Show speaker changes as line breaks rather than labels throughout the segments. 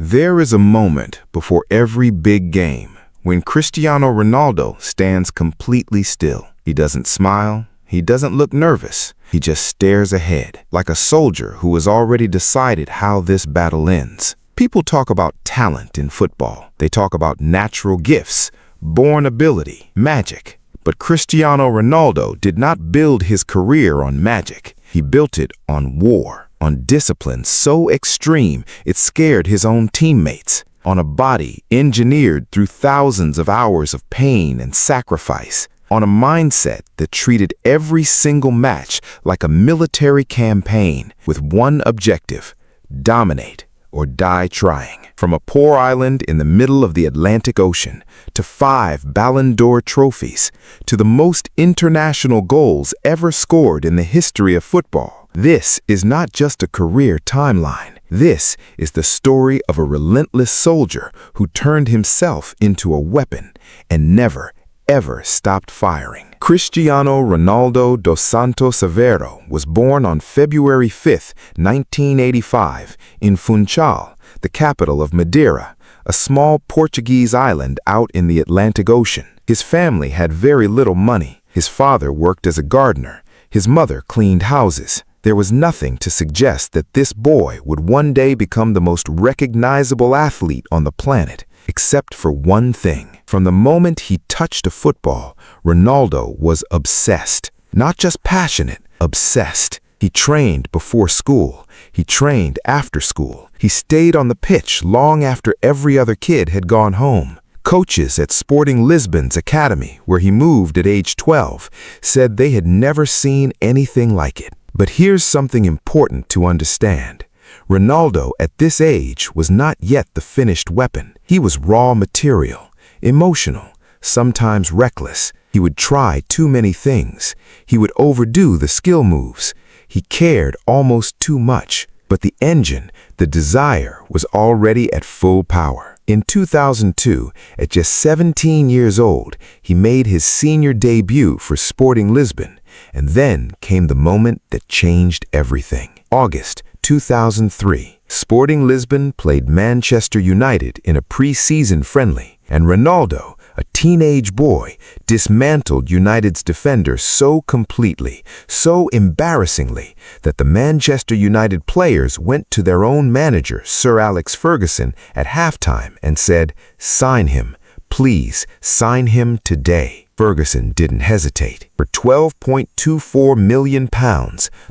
There is a moment before every big game when Cristiano Ronaldo stands completely still. He doesn't smile, he doesn't look nervous, he just stares ahead, like a soldier who has already decided how this battle ends. People talk about talent in football. They talk about natural gifts, born ability, magic. But Cristiano Ronaldo did not build his career on magic. He built it on war, on discipline so extreme it scared his own teammates, on a body engineered through thousands of hours of pain and sacrifice, on a mindset that treated every single match like a military campaign with one objective: dominate or die trying. From a poor island in the middle of the Atlantic Ocean, to 5 Ballon d'Or trophies, to the most international goals ever scored in the history of football. This is not just a career timeline. This is the story of a relentless soldier who turned himself into a weapon and never, ever stopped firing. Cristiano Ronaldo dos Santos Aveiro was born on February 5, 1985, in Funchal, the capital of Madeira, a small Portuguese island out in the Atlantic Ocean. His family had very little money. His father worked as a gardener. His mother cleaned houses. There was nothing to suggest that this boy would one day become the most recognizable athlete on the planet, except for one thing. From the moment he touched a football, Ronaldo was obsessed. Not just passionate, obsessed. He trained before school. He trained after school. He stayed on the pitch long after every other kid had gone home. Coaches at Sporting Lisbon's academy, where he moved at age 12, said they had never seen anything like it. But here's something important to understand. Ronaldo at this age was not yet the finished weapon. He was raw material, emotional, sometimes reckless. He would try too many things. He would overdo the skill moves. He cared almost too much. But the engine, the desire, was already at full power. In 2002, at just 17 years old, he made his senior debut for Sporting Lisbon, and then came the moment that changed everything. August 2003, Sporting Lisbon played Manchester United in a pre-season friendly, and Ronaldo, a teenage boy, dismantled United's defenders so completely, so embarrassingly, that the Manchester United players went to their own manager, Sir Alex Ferguson, at halftime and said, "Sign him. Please, sign him today." Ferguson didn't hesitate. For £12.24 million,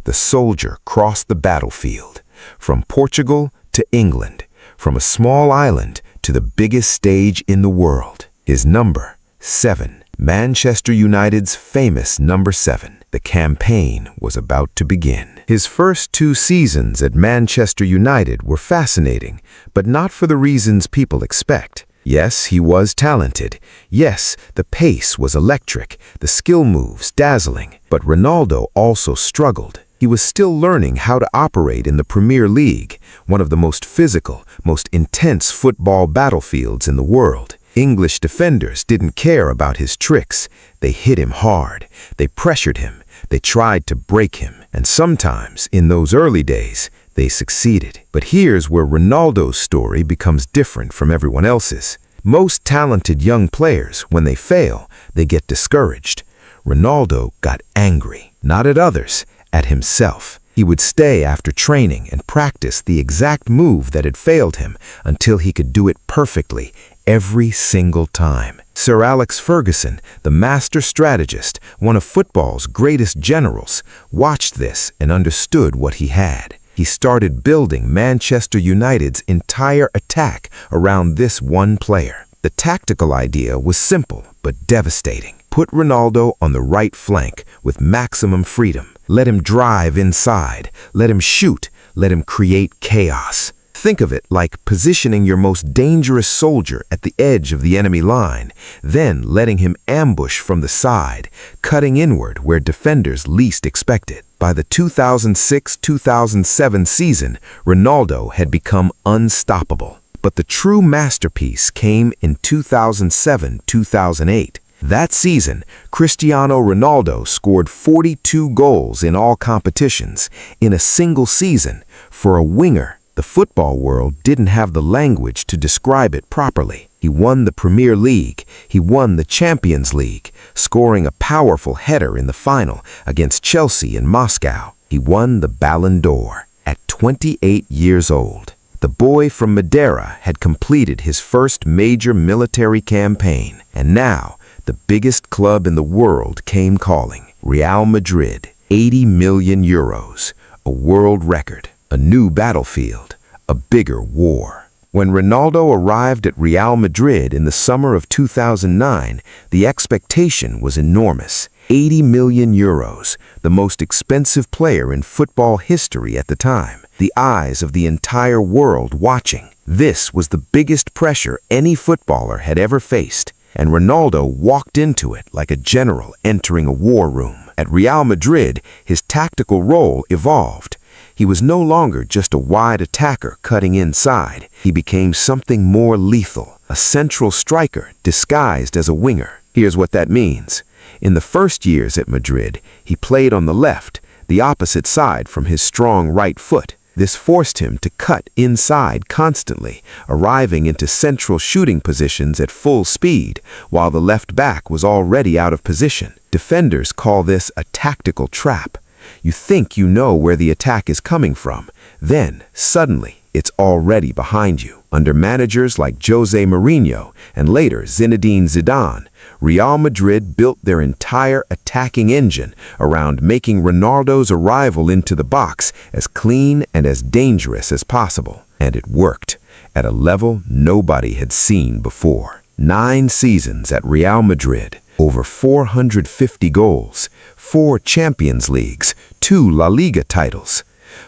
the soldier crossed the battlefield. From Portugal to England, from a small island to the biggest stage in the world. His number, 7. Manchester United's famous number 7. The campaign was about to begin. His first 2 seasons at Manchester United were fascinating, but not for the reasons people expect. Yes, he was talented. Yes, the pace was electric, the skill moves dazzling. But Ronaldo also struggled. He was still learning how to operate in the Premier League, one of the most physical, most intense football battlefields in the world. English defenders didn't care about his tricks. They hit him hard. They pressured him. They tried to break him. And sometimes, in those early days, they succeeded. But here's where Ronaldo's story becomes different from everyone else's. Most talented young players, when they fail, they get discouraged. Ronaldo got angry, not at others, at himself. He would stay after training and practice the exact move that had failed him until he could do it perfectly every single time. Sir Alex Ferguson, the master strategist, one of football's greatest generals, watched this and understood what he had. He started building Manchester United's entire attack around this one player. The tactical idea was simple but devastating. Put Ronaldo on the right flank with maximum freedom. Let him drive inside. Let him shoot. Let him create chaos. Think of it like positioning your most dangerous soldier at the edge of the enemy line, then letting him ambush from the side, cutting inward where defenders least expect it. By the 2006-2007 season, Ronaldo had become unstoppable. But the true masterpiece came in 2007-2008. That season, Cristiano Ronaldo scored 42 goals in all competitions in a single season. For a winger,
The football world didn't have the language to describe it properly. He won the Premier League. He won the Champions League, scoring a powerful header in the final against Chelsea in Moscow. He won the Ballon d'Or at 28 years old. The boy from Madeira had completed his first major military campaign, and now the biggest club in the world came calling. Real Madrid, 80 million euros, a world record, a new battlefield, a bigger war. When Ronaldo arrived at Real Madrid in the summer of 2009, the expectation was enormous. 80 million euros, the most expensive player in football history at the time. The eyes of the entire world watching. This was the biggest pressure any footballer had ever faced, and Ronaldo walked into it like a general entering a war room. At Real Madrid, his tactical role evolved. He was no longer just a wide attacker cutting inside. He became something more lethal, a central striker disguised as a winger. Here's what that means. In the first years at Madrid, he played on the left, the opposite side from his strong right foot. This forced him to cut inside constantly, arriving into central shooting positions at full speed, while the left back was already out of position. Defenders call this a tactical trap. You think you know where the attack is coming from, then, suddenly, it's already behind you. Under managers like Jose Mourinho and later Zinedine Zidane, Real Madrid built their entire attacking engine around making Ronaldo's arrival into the box as clean and as dangerous as possible. And it worked, at a level nobody had seen before. 9 seasons at Real Madrid, over 450 goals, 4 Champions Leagues, 2 La Liga titles.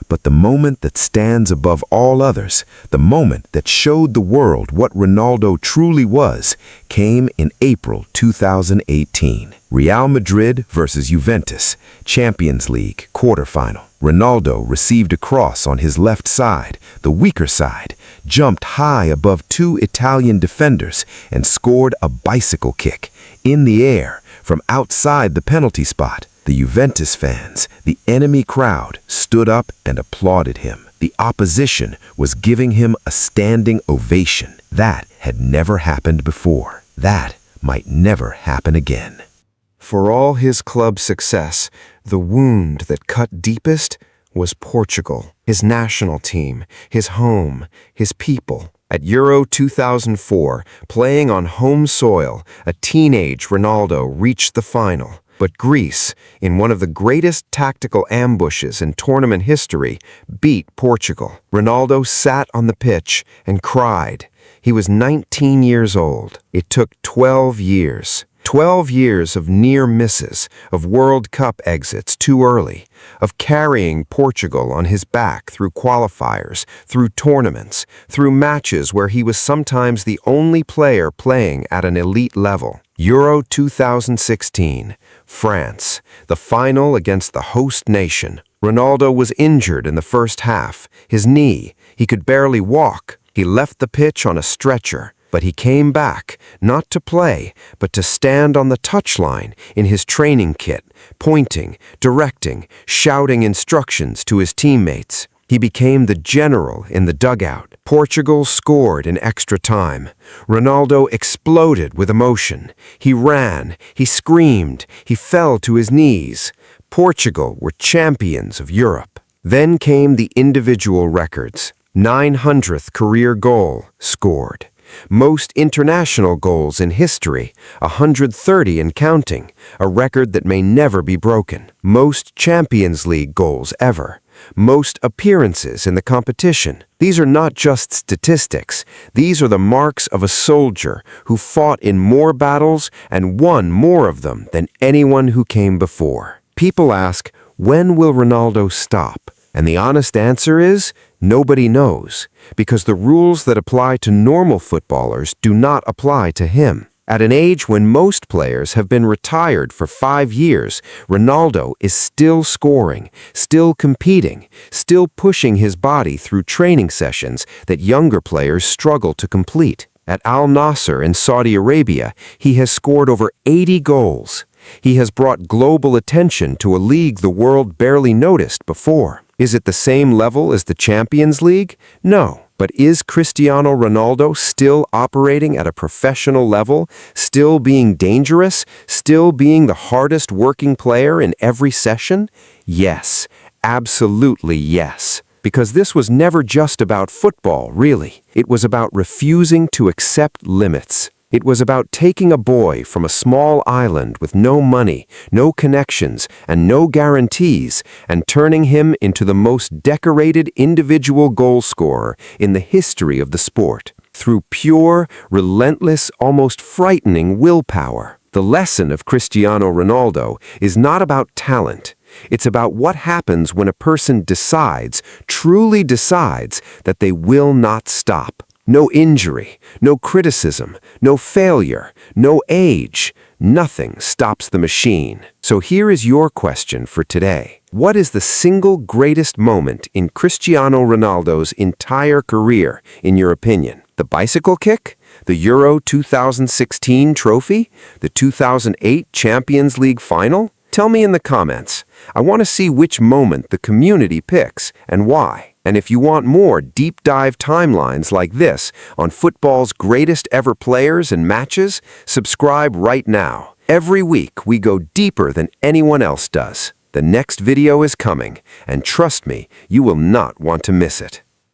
But the moment that stands above all others, the moment that showed the world what Ronaldo truly was, came in April 2018. Real Madrid versus Juventus, Champions League quarterfinal. Ronaldo received a cross on his left side, the weaker side, jumped high above 2 Italian defenders, and scored a bicycle kick in the air from outside the penalty spot. The Juventus fans, the enemy crowd, stood up and applauded him. The opposition was giving him a standing ovation. That had never happened before. That might never happen again.
For all his club success, the wound that cut deepest was Portugal, his national team, his home, his people. At Euro 2004, playing on home soil, a teenage Ronaldo reached the final. But Greece, in one of the greatest tactical ambushes in tournament history, beat Portugal. Ronaldo sat on the pitch and cried. He was 19 years old. It took 12 years. 12 years of near misses, of World Cup exits too early, of carrying Portugal on his back through qualifiers, through tournaments, through matches where he was sometimes the only player playing at an elite level. Euro 2016, France, the final against the host nation. Ronaldo was injured in the first half, his knee. He could barely walk. He left the pitch on a stretcher. But he came back, not to play, but to stand on the touchline in his training kit, pointing, directing, shouting instructions to his teammates. He became the general in the dugout. Portugal scored in extra time. Ronaldo exploded with emotion. He ran, he screamed, he fell to his knees. Portugal were champions of Europe. Then came the individual records. 900th career goal scored. Most international goals in history, 130 and counting, a record that may never be broken. Most Champions League goals ever. Most appearances in the competition. These are not just statistics. These are the marks of a soldier who fought in more battles and won more of them than anyone who came before. People ask, when will Ronaldo stop? And the honest answer is, nobody knows, because the rules that apply to normal footballers do not apply to him. At an age when most players have been retired for 5 years, Ronaldo is still scoring, still competing, still pushing his body through training sessions that younger players struggle to complete. At Al Nassr in Saudi Arabia, he has scored over 80 goals. He has brought global attention to a league the world barely noticed before. Is it the same level as the Champions League? No. But is Cristiano Ronaldo still operating at a professional level, still being dangerous, still being the hardest working player in every session? Yes, absolutely yes. Because this was never just about football, really. It was about refusing to accept limits. It was about taking a boy from a small island with no money, no connections, and no guarantees, and turning him into the most decorated individual goal scorer in the history of the sport. Through pure, relentless, almost frightening willpower. The lesson of Cristiano Ronaldo is not about talent. It's about what happens when a person decides, truly decides, that they will not stop. No injury, no criticism, no failure, no age. Nothing stops the machine. So here is your question for today. What is the single greatest moment in Cristiano Ronaldo's entire career, in your opinion? The bicycle kick? The Euro 2016 trophy? The 2008 Champions League final? Tell me in the comments. I want to see which moment the community picks and why. And if you want more deep dive timelines like this on football's greatest ever players and matches, subscribe right now. Every week we go deeper than anyone else does. The next video is coming, and trust me, you will not want to miss it.